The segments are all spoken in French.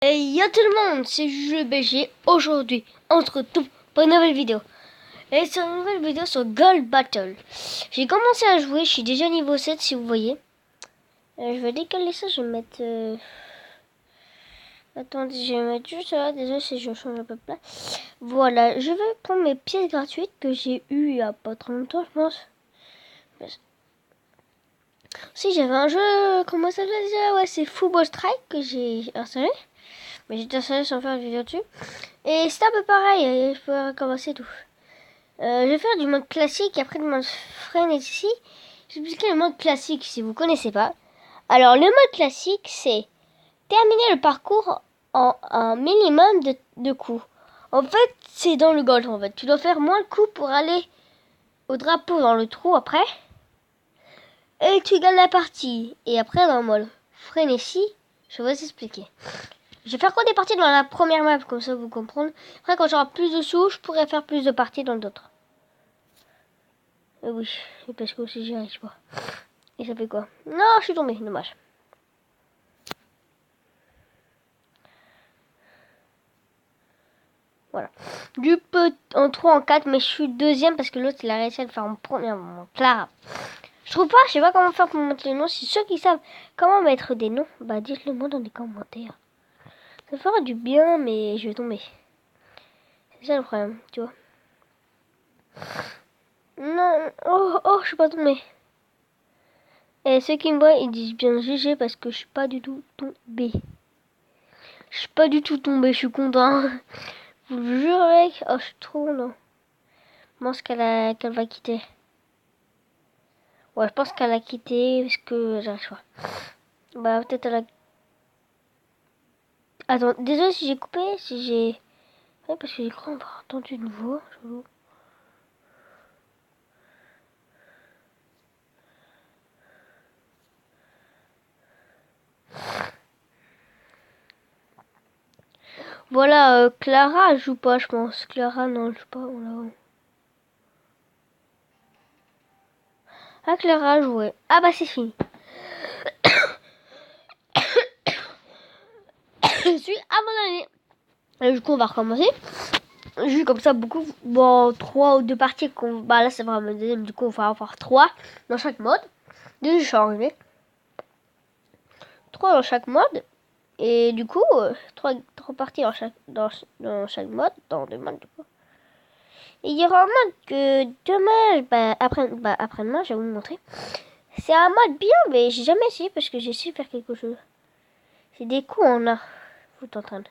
Et yo tout le monde, c'est Jules BG. Aujourd'hui, on se retrouve pour une nouvelle vidéo. Et c'est une nouvelle vidéo sur Gold Battle. J'ai commencé à jouer, je suis déjà niveau 7 si vous voyez. Je vais décaler ça, je vais mettre... Attendez, je vais mettre juste là, désolé si je change un peu de place. Voilà, je vais prendre mes pièces gratuites que j'ai eues il y a pas trop longtemps, je pense. Si j'avais un jeu, comment ça s'appelle déjà? Ouais, c'est Football Strike que j'ai installé. Mais j'ai installé sans faire de vidéo dessus. Et c'est un peu pareil, je peux recommencer tout. Je vais faire du mode classique et après du mode frenésie. Je vais expliquer le mode classique si vous connaissez pas. Alors le mode classique c'est terminer le parcours en un minimum de coups. En fait c'est dans le golf en fait. Tu dois faire moins de coups pour aller au drapeau dans le trou après. Et tu gagnes la partie. Et après dans le mode frénésie, je vais vous expliquer. Je vais faire quoi des parties dans la première map, comme ça vous comprenez. Après, quand j'aurai plus de sous, je pourrai faire plus de parties dans d'autres. Oui, parce que aussi j'y arrive pas. Et ça fait quoi? Non, je suis tombé, dommage. Voilà. Du peu en 3, en 4, mais je suis deuxième parce que l'autre il a réussi à le faire en première moment. Clara. Je trouve pas, je sais pas comment faire pour mettre les noms. Si ceux qui savent comment mettre des noms, bah dites-le moi dans les commentaires. Ça fera du bien, mais je vais tomber. C'est ça le problème, tu vois. Non, oh, je suis pas tombé. Et ceux qui me voient, ils disent bien GG parce que je suis pas du tout tombé. Je suis pas du tout tombé, je suis content. Je vous le jure, mec. Oh, je suis trop content. Je pense qu'elle va quitter. Ouais, je pense qu'elle a quitté parce que j'arrive pas. Bah, peut-être elle a... Attends, désolé si j'ai coupé, si j'ai... Ouais, parce que j'ai cru avoir entendu de nouveau. Voilà, Clara, elle joue pas, je pense. Clara, non, elle joue pas. Oh là. Ah, Clara a joué. Ah bah, c'est fini. Je suis abandonnée. Du coup, on va recommencer. J'ai eu comme ça beaucoup, bon, 3 ou 2 parties. Bah là, c'est vraiment le deuxième. Du coup, on va avoir 3 dans chaque mode. Déjà, je suis arrivé. 3 dans chaque mode. Et du coup, 3 parties dans chaque mode. Dans 2 modes, du coup. Et il y aura un mode que demain, après-demain, je vais vous montrer. C'est un mode bien, mais j'ai jamais essayé parce que j'ai essayé de faire quelque chose. C'est des coups en or. Vous êtes en train de...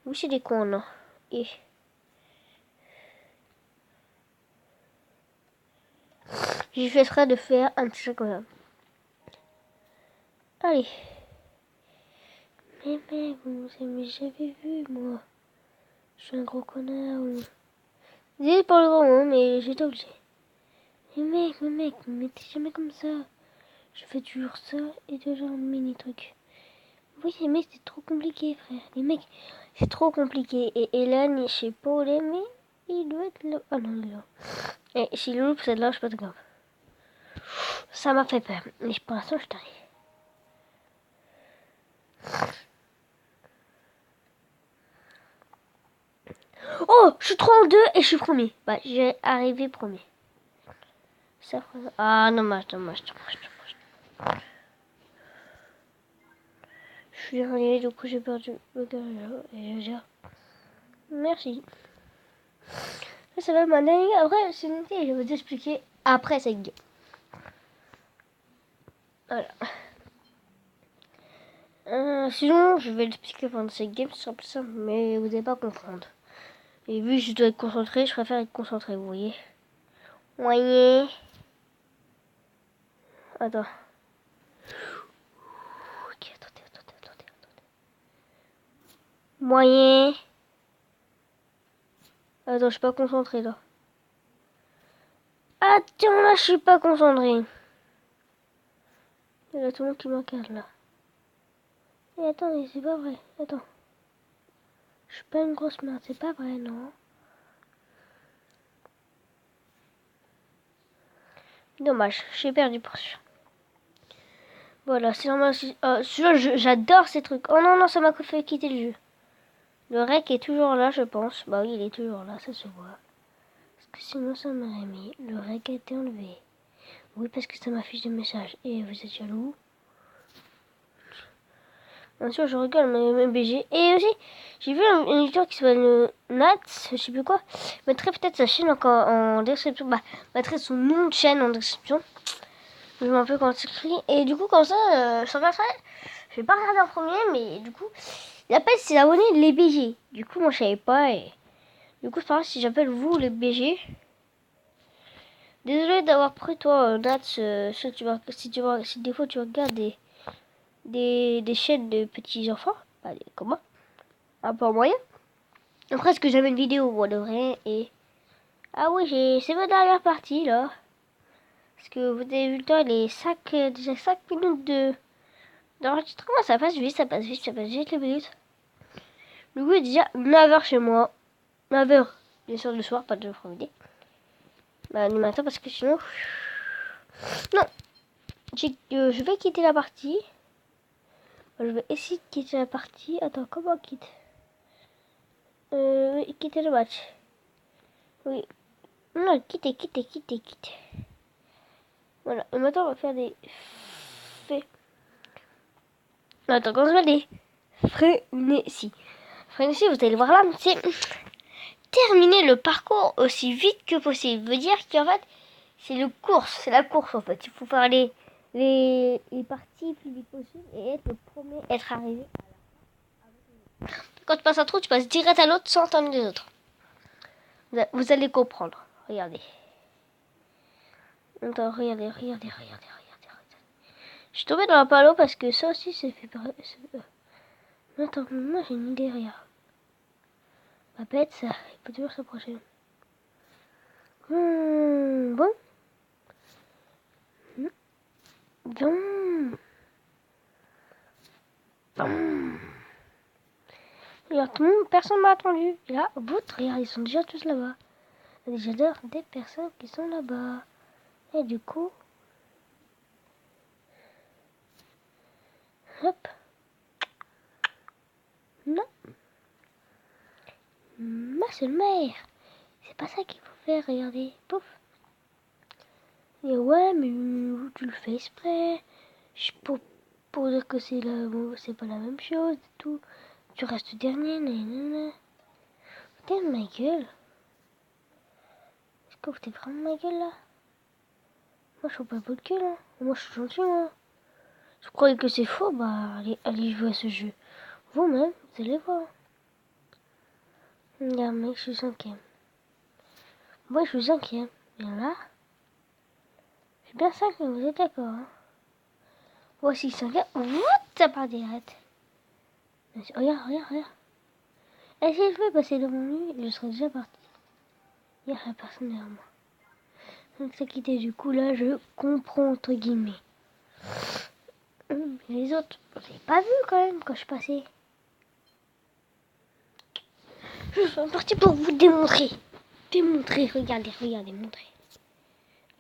Oui, c'est des coups en or. Et... j'ai fait exprès de faire un petit truc comme ça. Allez. Mais mec, vous m'avez jamais vu, moi. Je suis un gros connard. Désolé pour le gros mot, mais j'étais obligé. Mais mec, mais t'es jamais comme ça. Je fais toujours ça et toujours un mini truc. Oui, mais c'est trop compliqué, frère. Les mecs, c'est trop compliqué. Et Hélène, je sais pas où elle est, mais il doit être là. Ah non, il est là. Et s'il loupe celle-là, je sais pas de grave. Ça m'a fait peur. Mais pour l'instant, je t'arrive. Oh, je suis 32 et je suis premier. Bah, j'ai arrivé premier. Ça, ah, dommage. Je suis dernier, du coup j'ai perdu le gars et je gère. Merci. Ça va ma dernière. Après, c'est une idée, je vais vous expliquer après cette game. Voilà. Sinon, je vais l'expliquer pendant cette game, ce sera plus simple, mais vous n'allez pas comprendre. Et vu que je dois être concentré, je préfère être concentré, vous voyez. Voyez. Attends. Ok, attendez. Moyen. Attends, je suis pas concentré là. Attends, là, je suis pas concentré. Il y a tout le monde qui me regarde là. Et attendez, c'est pas vrai. Attends. Je suis pas une grosse merde, c'est pas vrai, non. Dommage, j'ai perdu pour sûr. Voilà, c'est normal. Celui-là, j'adore ces trucs. Oh non, non, ça m'a fait quitter le jeu. Le rec est toujours là, je pense. Bah oui, il est toujours là, ça se voit. Parce que sinon, ça m'aurait mis. Le rec a été enlevé. Oui, parce que ça m'affiche des messages. Et vous êtes jaloux? Bien sûr, je rigole, mais BG. Et aussi, j'ai vu un éditeur qui s'appelle Nats, je sais plus quoi. Mettrait peut-être sa chaîne encore en description. Bah, mettrait son nom de chaîne en description. Je me rappelle comment c'est écrit. Et du coup, comme ça, sans faire ça, je vais pas regarder en premier, mais du coup, il appelle ses abonnés les BG. Du coup, moi, je savais pas. Et du coup, c'est pareil si j'appelle vous les BG. Désolé d'avoir pris toi, Nats, si des fois tu regardes des chaînes de petits enfants, bah, comme moi, un peu en moyen. Après, ce que j'avais une vidéo, moi, de vrai, et... Ah oui, c'est ma dernière partie, là. Parce que vous avez vu le temps, il est déjà 5 minutes d'enregistrement. Ça passe vite, ça passe vite, ça passe vite les minutes. Du coup, il est déjà 9h chez moi. 9h, bien sûr, le soir, pas de l'après-midi. Bah, du matin, parce que sinon... Non, je vais quitter la partie. Je vais essayer de quitter la partie. Attends, comment on quitte oui, quitter le match. Oui. Non, quitter. Voilà. Et maintenant, on va faire des faits. Attends, quand on va des frénésie. Frénésie, vous allez voir là, c'est terminer le parcours aussi vite que possible. Veut dire qu'en fait, c'est la course en fait. Il faut faire les parties plus vite possible et être le premier, être arrivé. Quand tu passes un trou, tu passes direct à l'autre sans attendre les autres. Vous allez comprendre. Regardez. Attends, regardez. Je suis tombée dans un panneau parce que ça aussi, c'est fait par... Attends, moi j'ai une idée, regarde. Ma bête, ça, il peut toujours s'approcher. Bon. Bon. Regarde, tout le monde, personne m'a attendu. Et là, regarde, ils sont déjà tous là-bas. Il y a déjà des personnes qui sont là-bas. Et du coup, hop. Non. Moi, c'est le maire. C'est pas ça qu'il faut faire, regardez. Pouf. Et ouais, mais tu le fais exprès. Je pour dire que c'est pas la même chose et tout. Tu restes dernier, nanana. T'es de ma gueule. Est-ce que vous êtes vraiment de ma gueule là? Moi je suis pas votre gueule, hein. Moi je suis gentil, moi. Si vous croyez que c'est faux, bah allez jouer à ce jeu. Vous-même, vous allez voir. Regarde mec, je suis cinquième. Moi je suis cinquième. Bien là. Je suis bien cinquième, vous êtes d'accord, hein? Voici cinquième. Ça part direct. Regarde. Et si je vais passer devant lui, je serais déjà parti. Il n'y a personne derrière moi. Donc ça quitté, du coup là je comprends entre guillemets. Les autres, vous n'avez pas vu quand même quand je passais. Je suis parti pour vous démontrer. Regardez, montrer.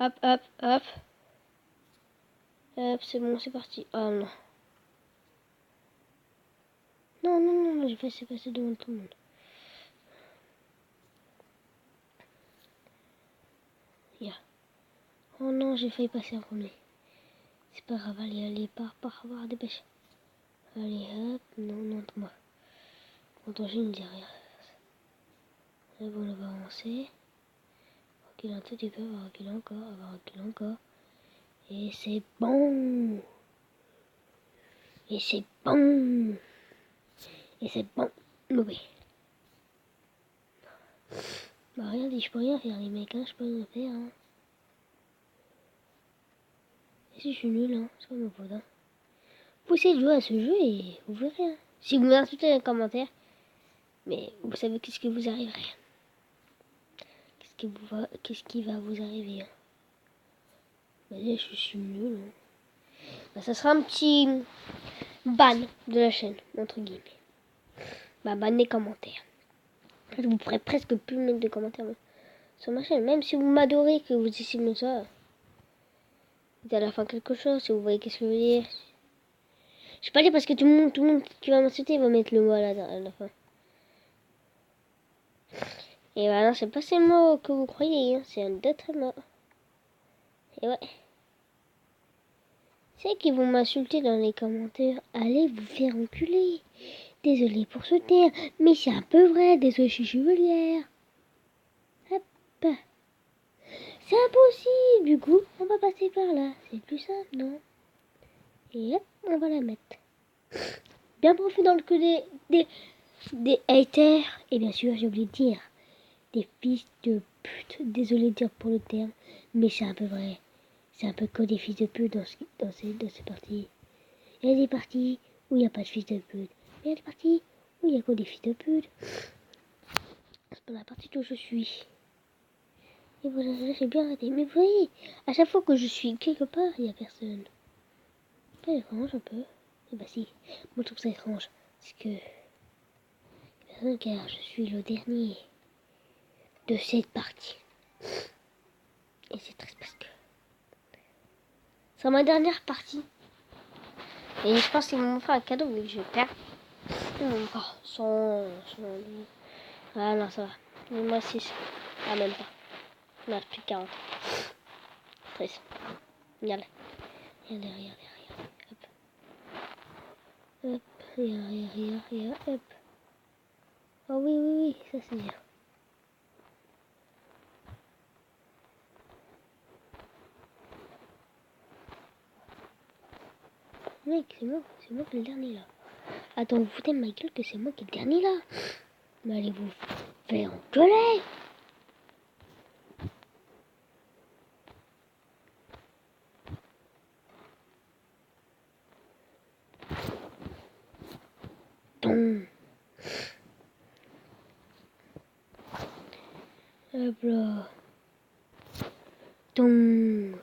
Hop. Hop, c'est bon, c'est parti. Oh non. Non, j'ai passé devant tout le monde. Yeah. Oh non, j'ai failli passer en premier. C'est pas grave, allez, par avoir dépêche. Allez, hop, non, moi. Attends, j'ai une derrière. Là, bon, on va avancer. Reculer un tout petit peu, on va reculer encore. Et c'est bon. Oui. Bah regardez, je peux rien faire les mecs, hein, je peux rien faire. Hein. Et si je suis nul, hein, c'est pas mon faute. Hein. Vous essayez de jouer à ce jeu et vous verrez. Hein. Si vous m'insultez dans les commentaires, mais vous savez qu'est-ce qui vous arriverait. Qu'est-ce qui va vous arriver. Hein. Bah là, je suis nul. Hein. Bah, ça sera un petit ban de la chaîne, entre guillemets. Bah ban des commentaires. Je vous pourrez presque plus mettre de commentaires sur ma chaîne. Même si vous m'adorez, que vous estimez ça. Dites à la fin quelque chose, si vous voyez qu'est-ce que je veux dire. Je vais pas dire parce que tout le monde qui va m'insulter va mettre le mot à la fin. Et voilà, c'est pas ces mots que vous croyez, hein, c'est un autre mot. Et ouais. C'est qu'ils vont m'insulter dans les commentaires. Allez vous faire enculer. Désolé pour ce terme, mais c'est un peu vrai. Désolé, je suis chevalière. Hop. C'est impossible. Du coup, on va passer par là. C'est plus simple, non? Et hop, on va la mettre. Bien profond dans le cul des haters. Et bien sûr, j'ai oublié de dire. Des fils de pute. Désolé de dire pour le terme, mais c'est un peu vrai. C'est un peu que des fils de pute dans ces parties. Il y a des parties où il n'y a pas de fils de pute. Il y a des parties où il y a que des fils de pute. C'est pas la partie où je suis. Et voilà, là j'ai bien raté. Mais vous voyez, à chaque fois que je suis quelque part, il n'y a personne. C'est pas étrange un peu. Et bah si, moi je trouve ça étrange. Parce que personne, car je suis le dernier de cette partie. Et c'est triste parce que c'est ma dernière partie. Et je pense qu'ils vont me faire un cadeau vu que je perds. Encore 100. Ah non, ça va. Moi 6. Ah, même pas. Non, plus de 40. 13. Regarde. Regardez. Hop. Hop. Regarde. Hop. Oh oui. Ça c'est bien. Mec, c'est moi qui est le dernier là. Attends, vous foutez de ma gueule que c'est moi qui est le dernier là. Mais allez vous faire engueuler. Tom. Hop là. Tom.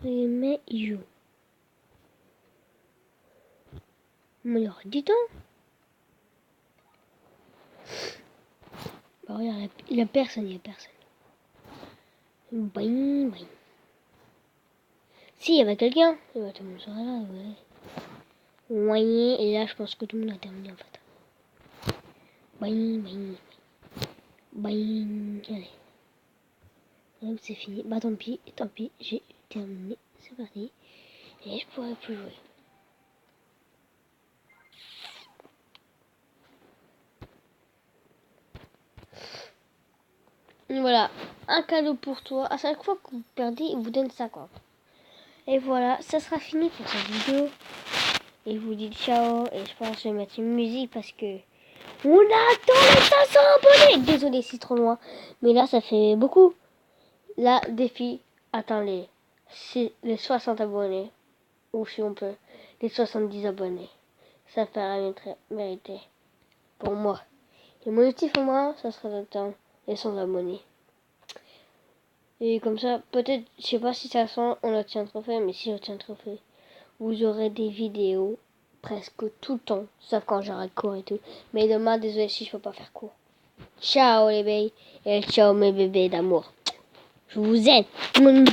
Mais you. Mais il y aura du temps. Bah regarde, il y a personne. Boing. Si, il y avait quelqu'un. Et bah, tout le monde serait là, ouais. Ouais, et là, je pense que tout le monde a terminé en fait. Boing. Allez. Hop, c'est fini. Bah tant pis, j'ai terminé. C'est parti. Et je pourrais plus jouer. Voilà, un cadeau pour toi. À chaque fois que vous perdez, il vous donne 50. Et voilà, ça sera fini pour cette vidéo. Et je vous dis ciao. Et je pense que je vais mettre une musique parce que on attend les 500 abonnés. Désolé, c'est trop loin. Mais là, ça fait beaucoup. Là, défi, atteint les 60 abonnés. Ou si on peut, les 70 abonnés. Ça fera une très mérité pour moi. Et mon objectif pour moi, ça sera d'atteindre les 100 abonnés. Et comme ça, peut-être, je sais pas si ça sent, on obtient un trophée, mais si j'obtiens un trophée, vous aurez des vidéos presque tout le temps, sauf quand j'arrête cours et tout. Mais demain, désolé si je peux pas faire cours. Ciao les bébés, et ciao mes bébés d'amour. Je vous aime.